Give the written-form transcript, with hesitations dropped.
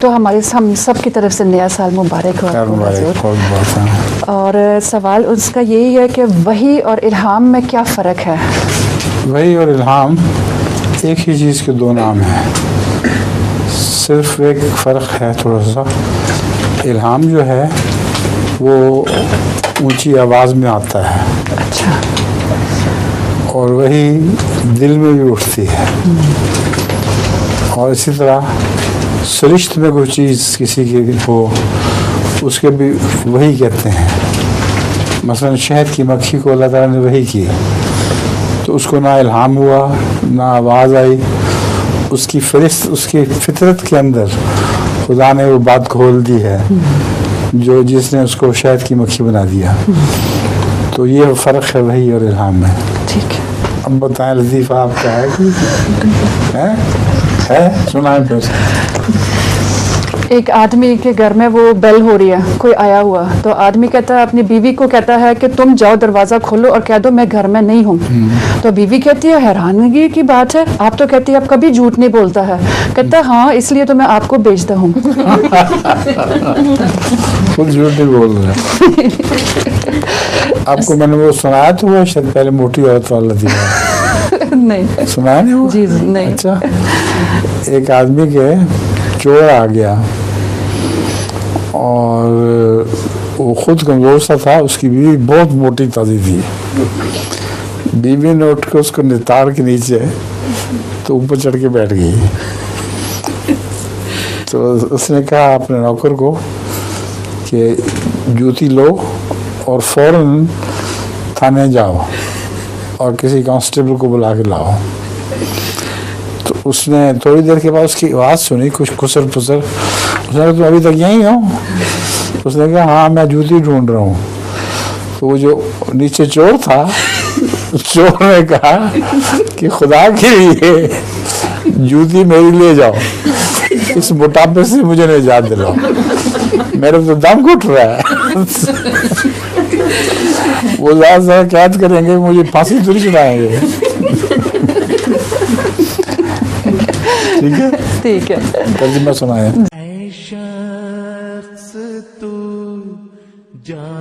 تو ہم سب کی طرف سے نیا سال مبارک ہو آپ کو حضور۔ اور سوال اس کا یہی ہے کہ وحی اور الہام میں کیا فرق ہے؟ وحی اور الہام ایک ہی چیز کے دو نام ہیں، صرف ایک فرق ہے تھوڑا سا۔ الہام جو ہے وہ اونچی آواز میں آتا ہے، اچھا، اور وہی دل میں بھی اٹھتی ہے، اور اسی طرح سرشت میں کوئی چیز کسی کی ہو اس کے بھی وہی کہتے ہیں۔ مثلا شہد کی مکھی کو اللہ تعالیٰ نے وحی کی تو اس کو نہ الہام ہوا نہ آواز آئی، اس کی فطرت کے اندر خدا نے وہ بات کھول دی ہے جس نے اس کو شہد کی مکھی بنا دیا۔ تو یہ فرق ہے وحی اور الہام میں۔ ٹھیک ہے، اب بتائیں لطیفہ آپ کا ہے سنائیں پھر۔ ایک آدمی کے گھر میں وہ بیل ہو رہی ہے، کوئی آیا ہوا، تو آدمی کہتا ہے اپنی بیوی کو کہتا ہے کہ تم جاؤ دروازہ کھولو اور کہہ دو میں گھر میں نہیں ہوں۔ تو بیوی کہتی ہے حیرانگی کی بات ہے، آپ تو کہتی ہے آپ کبھی جھوٹ نہیں بولتا ہے۔ کہتا ہے ہاں اس لیے تو میں آپ کو بھیجتا ہوں۔ خود جھوٹ نہیں بول رہے۔ آپ کو میں نے وہ سنایا تو وہ شاید پہلے موٹی عورت والا دیا نہیں سنایا نہیں وہ؟ جی نہیں۔ اچھا، ایک آدمی کے چور آ گیا اور وہ خود کمزور سا تھا، اس کی بیوی بہت موٹی تازی تھی۔ بیوی نے اٹھ کے اس کو نتار کے نیچے تو اوپر چڑھ کے بیٹھ گئی۔ تو اس نے کہا اپنے نوکر کو کہ جوتی لو اور فوراً تھانے جاؤ اور کسی کانسٹیبل کو بلا کے لاؤ۔ تو اس نے تھوڑی دیر کے بعد اس کی آواز سنی کچھ کسر پسر، اس نے کہا تم ابھی تک یہیں ہو؟ اس نے کہا ہاں میں جوتی ڈھونڈ رہا ہوں۔ تو وہ جو نیچے چور تھا، چور نے کہا کہ خدا کے لیے جوتی میری لے جاؤ، اس موٹاپے سے مجھے نجات دلاؤ، میرے تو دم گھٹ رہا ہے۔ وہ زیادہ سے قید کریں گے، مجھے پھانسی تھوڑی چڑھائیں گے۔ ٹھیک ہے، ٹھیک ہے، ترجمہ سنائیں۔ اے شخص تو جان